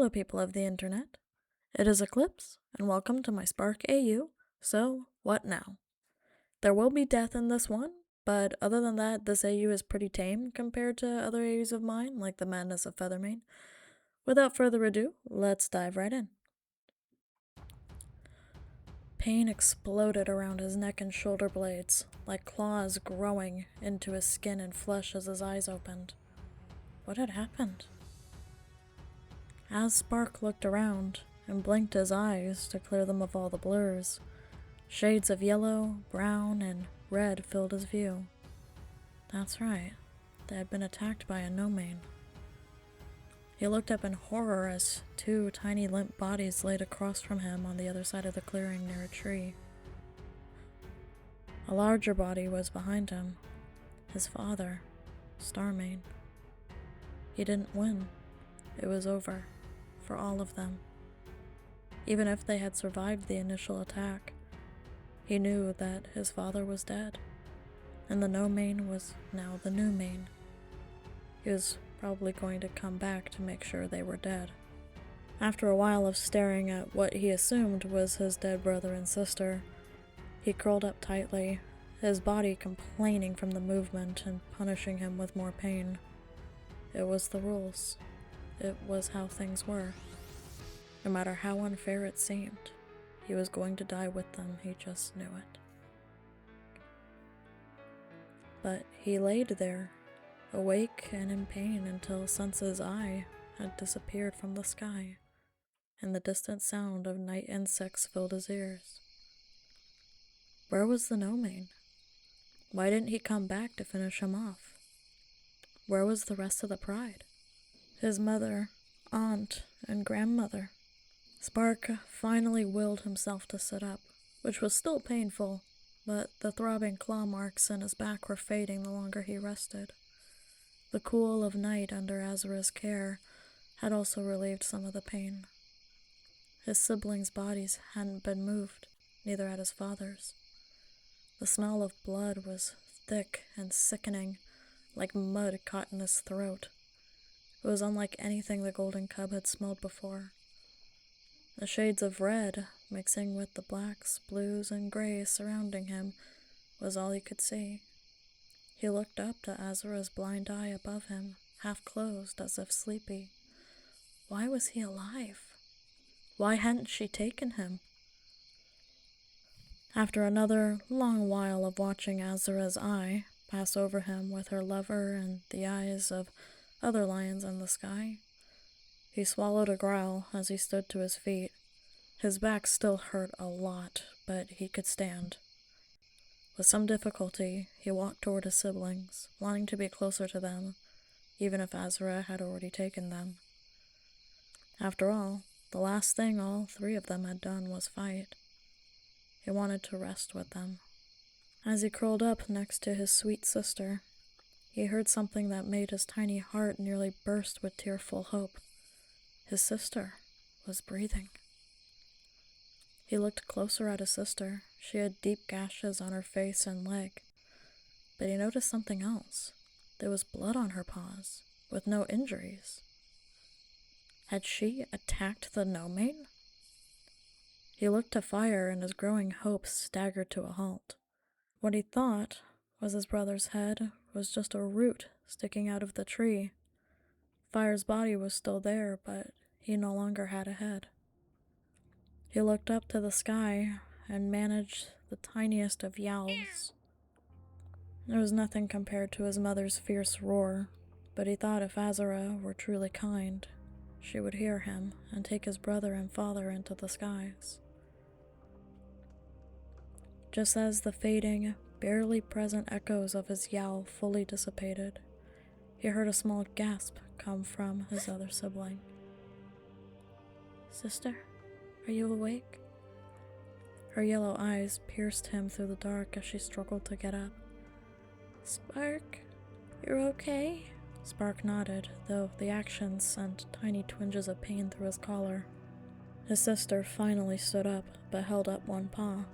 Hello, people of the internet. It is Eclipse, and welcome to my Spark AU. So, what now? There will be death in this one, but other than that, this AU is pretty tame compared to other AUs of mine, like the Madness of Feathermane. Without further ado, let's dive right in. Pain exploded around his neck and shoulder blades, like claws growing into his skin and flesh as his eyes opened. What had happened? As Spark looked around and blinked his eyes to clear them of all the blurs, shades of yellow, brown, and red filled his view. That's right, they had been attacked by a no-mane. He looked up in horror as two tiny limp bodies laid across from him on the other side of the clearing near a tree. A larger body was behind him, his father, Starmane. He didn't win. It was over, for all of them. Even if they had survived the initial attack, he knew that his father was dead, and the no-mane was now the new mane. He was probably going to come back to make sure they were dead. After a while of staring at what he assumed was his dead brother and sister, he curled up tightly, his body complaining from the movement and punishing him with more pain. It was the rules. It was how things were. No matter how unfair it seemed, he was going to die with them, he just knew it. But he laid there, awake and in pain until Sense's eye had disappeared from the sky, and the distant sound of night insects filled his ears. Where was the no-mane? Why didn't he come back to finish him off? Where was the rest of the pride? His mother, aunt, and grandmother. Spark finally willed himself to sit up, which was still painful, but the throbbing claw marks in his back were fading the longer he rested. The cool of night under Azura's care had also relieved some of the pain. His siblings' bodies hadn't been moved, neither had his father's. The smell of blood was thick and sickening, like mud caught in his throat. It was unlike anything the golden cub had smelled before. The shades of red, mixing with the blacks, blues, and grays surrounding him, was all he could see. He looked up to Azura's blind eye above him, half closed as if sleepy. Why was he alive? Why hadn't she taken him? After another long while of watching Azura's eye pass over him with her lover and the eyes of other lions in the sky, he swallowed a growl as he stood to his feet. His back still hurt a lot, but he could stand. With some difficulty, he walked toward his siblings, wanting to be closer to them, even if Azura had already taken them. After all, the last thing all three of them had done was fight. He wanted to rest with them. As he curled up next to his sweet sister, he heard something that made his tiny heart nearly burst with tearful hope. His sister was breathing. He looked closer at his sister. She had deep gashes on her face and leg. But he noticed something else. There was blood on her paws, with no injuries. Had she attacked the no-mane? He looked to fire, and his growing hopes staggered to a halt. What he thought was his brother's head was just a root sticking out of the tree. Fire's body was still there, but he no longer had a head. He looked up to the sky and managed the tiniest of yowls. There was nothing compared to his mother's fierce roar, but he thought if Azura were truly kind, she would hear him and take his brother and father into the skies. Just as the fading, barely present echoes of his yowl fully dissipated, he heard a small gasp come from his other sibling. "Sister, are you awake?" Her yellow eyes pierced him through the dark as she struggled to get up. "Spark, you're okay?" Spark nodded, though the action sent tiny twinges of pain through his collar. His sister finally stood up, but held up one paw.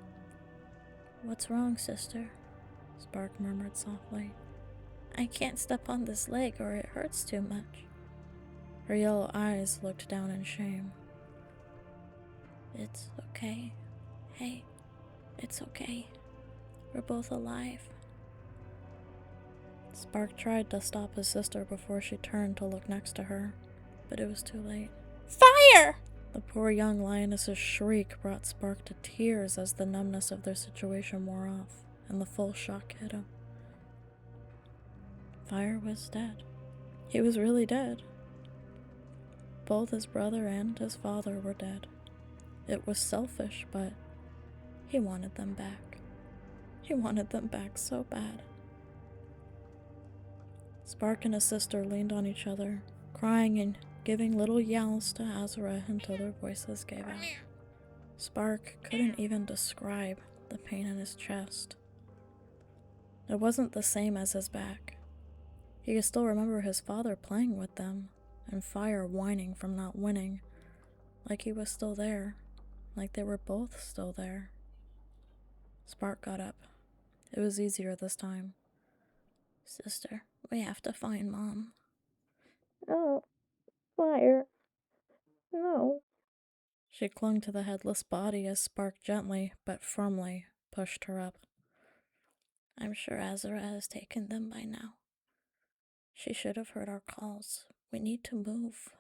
"What's wrong, sister?" Spark murmured softly. "I can't step on this leg or it hurts too much." Her yellow eyes looked down in shame. It's okay. Hey, it's okay. We're both alive. Spark tried to stop his sister before she turned to look next to her, but it was too late. Fire! The poor young lioness's shriek brought Spark to tears as the numbness of their situation wore off, and the full shock hit him. Fire was dead. He was really dead. Both his brother and his father were dead. It was selfish, but he wanted them back. He wanted them back so bad. Spark and his sister leaned on each other, crying and giving little yells to Azura until their voices gave out. Spark couldn't even describe the pain in his chest. It wasn't the same as his back. He could still remember his father playing with them, and Fire whining from not winning, like he was still there, like they were both still there. Spark got up. It was easier this time. Sister, we have to find Mom. No, Fire. No. She clung to the headless body as Spark gently, but firmly, pushed her up. I'm sure Azura has taken them by now. She should have heard our calls. We need to move.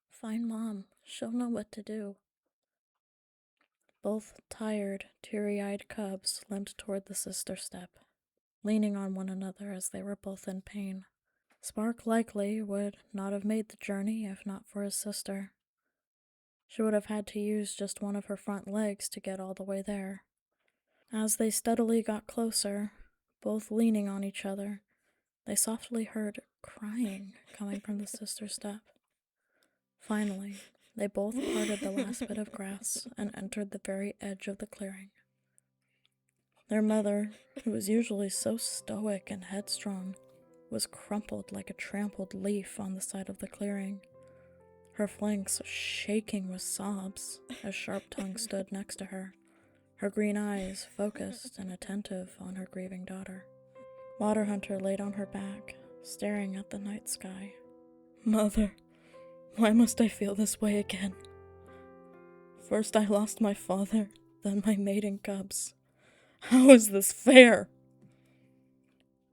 Find Mom. She'll know what to do. Both tired, teary-eyed cubs limped toward the Sister Steppe, leaning on one another as they were both in pain. Spark likely would not have made the journey if not for his sister. She would have had to use just one of her front legs to get all the way there. As they steadily got closer, both leaning on each other, they softly heard crying coming from the Sister Steppe. Finally, they both parted the last bit of grass and entered the very edge of the clearing. Their mother, who was usually so stoic and headstrong, was crumpled like a trampled leaf on the side of the clearing, her flanks shaking with sobs as Sharp Tongue stood next to her, her green eyes focused and attentive on her grieving daughter. Water Hunter laid on her back, staring at the night sky. Mother, why must I feel this way again? First I lost my father, then my mating cubs. How is this fair?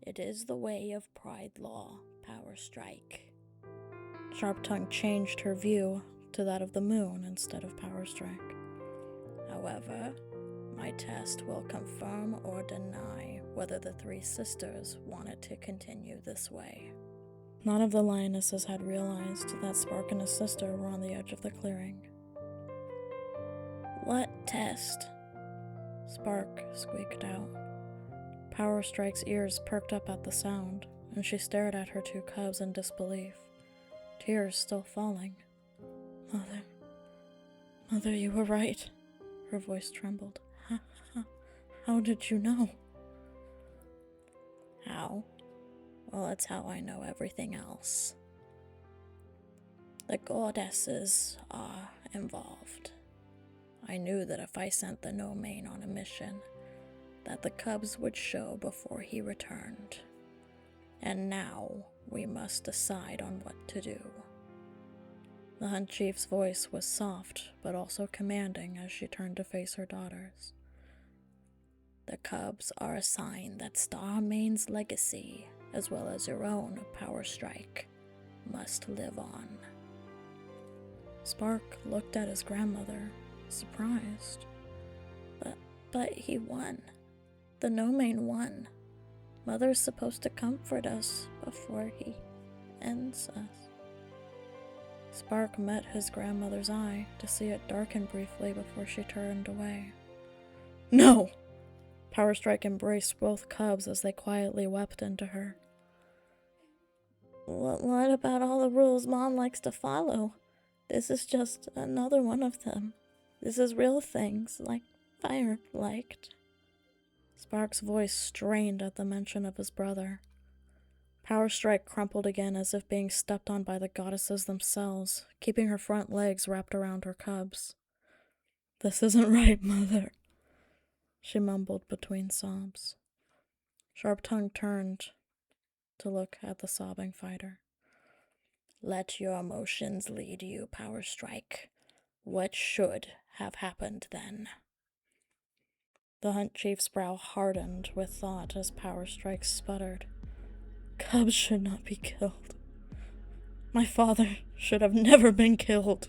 It is the way of Pride Law, Power Strike. Sharp Tongue changed her view to that of the moon instead of Power Strike. However, my test will confirm or deny whether the three sisters wanted to continue this way. None of the lionesses had realized that Spark and his sister were on the edge of the clearing. What test? Spark squeaked out. Power Strike's ears perked up at the sound, and she stared at her two cubs in disbelief, tears still falling. Mother, you were right. Her voice trembled. How did you know? How? Well, that's how I know everything else. The goddesses are involved. I knew that if I sent the No-Mane on a mission, that the cubs would show before he returned. And now we must decide on what to do. The Hunt Chief's voice was soft, but also commanding as she turned to face her daughters. The cubs are a sign that Starmane's legacy, as well as your own Power Strike, must live on. Spark looked at his grandmother, surprised. But he won. The No-Mane won. Mother's supposed to comfort us before he ends us. Spark met his grandmother's eye to see it darken briefly before she turned away. No! Power Strike embraced both cubs as they quietly wept into her. What about all the rules Mom likes to follow? This is just another one of them. This is real things, like Fire liked. Spark's voice strained at the mention of his brother. Power Strike crumpled again as if being stepped on by the goddesses themselves, keeping her front legs wrapped around her cubs. This isn't right, Mother, she mumbled between sobs. Sharp Tongue turned to look at the sobbing fighter. Let your emotions lead you, Power Strike. What should have happened then? The Hunt Chief's brow hardened with thought as Power Strike sputtered. Cubs should not be killed. My father should have never been killed.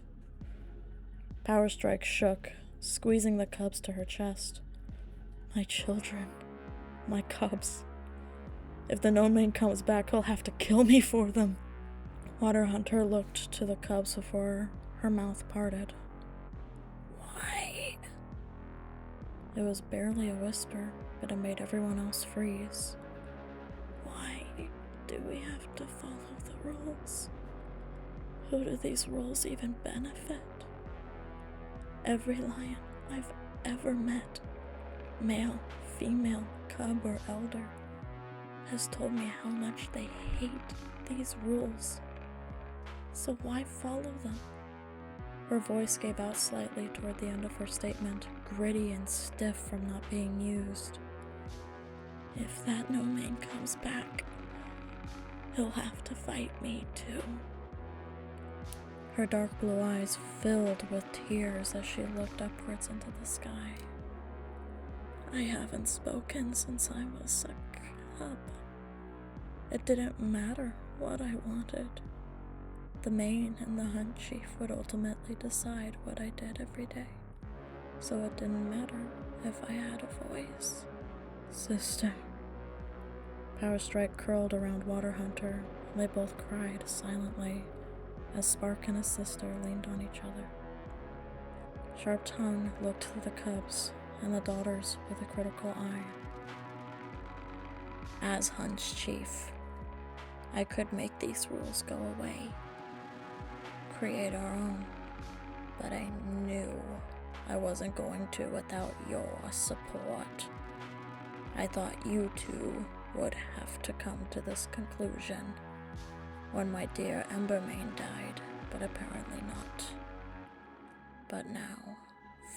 Power Strike shook, squeezing the cubs to her chest. My children. My cubs. If the Gnome Man comes back, he'll have to kill me for them. Water Hunter looked to the cubs before her mouth parted. Why? It was barely a whisper, but it made everyone else freeze. Why do we have to follow the rules? Who do these rules even benefit? Every lion I've ever met, male, female, cub, or elder, has told me how much they hate these rules. So why follow them? Her voice gave out slightly toward the end of her statement, gritty and stiff from not being used. If that Gnome Man comes back, he'll have to fight me too. Her dark blue eyes filled with tears as she looked upwards into the sky. I haven't spoken since I was a cub. It didn't matter what I wanted. The Mane and the Hunt Chief would ultimately decide what I did every day, so it didn't matter if I had a voice. Sister. Power Strike curled around Water Hunter, and they both cried silently as Spark and his sister leaned on each other. Sharp Tongue looked to the cubs and the daughters with a critical eye. As Hunt's chief, I could make these rules go away, create our own, but I knew I wasn't going to without your support. I thought you two would have to come to this conclusion when my dear Embermane died, but apparently not. But now,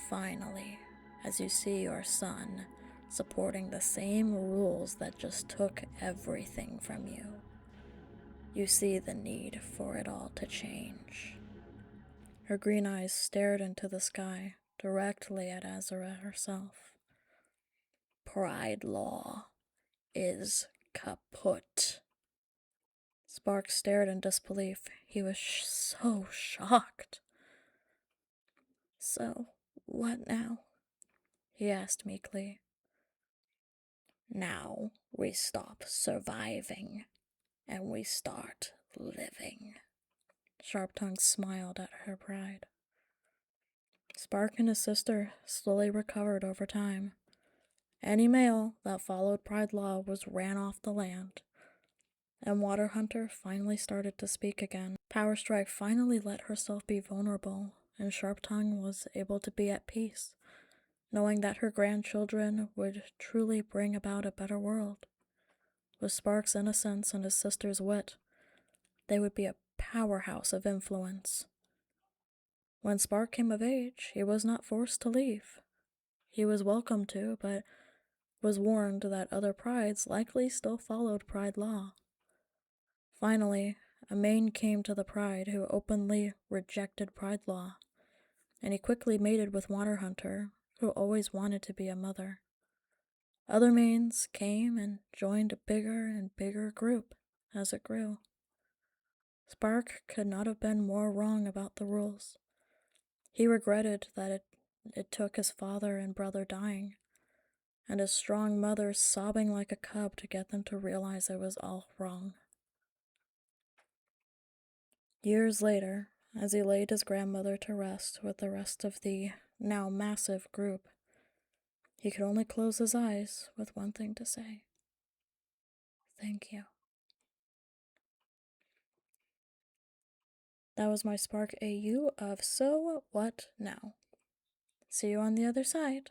finally, as you see your son supporting the same rules that just took everything from you, you see the need for it all to change. Her green eyes stared into the sky, directly at Azura herself. Pride law is kaput. Spark stared in disbelief. He was so shocked. So, what now? He asked meekly. Now we stop surviving and we start living. Sharp Tongue smiled at her pride. Spark and his sister slowly recovered over time. Any male that followed Pride Law was ran off the land. And Water Hunter finally started to speak again. Power Strike finally let herself be vulnerable, and Sharp Tongue was able to be at peace, knowing that her grandchildren would truly bring about a better world. With Spark's innocence and his sister's wit, they would be a powerhouse of influence. When Spark came of age, he was not forced to leave. He was welcome to, but was warned that other prides likely still followed Pride Law. Finally, a Mane came to the Pride who openly rejected Pride Law, and he quickly mated with Water Hunter, who always wanted to be a mother. Other Manes came and joined a bigger and bigger group as it grew. Spark could not have been more wrong about the rules. He regretted that it took his father and brother dying, and his strong mother sobbing like a cub to get them to realize it was all wrong. Years later, as he laid his grandmother to rest with the rest of the now massive group, he could only close his eyes with one thing to say. Thank you. That was my Spark AU of So What Now? See you on the other side.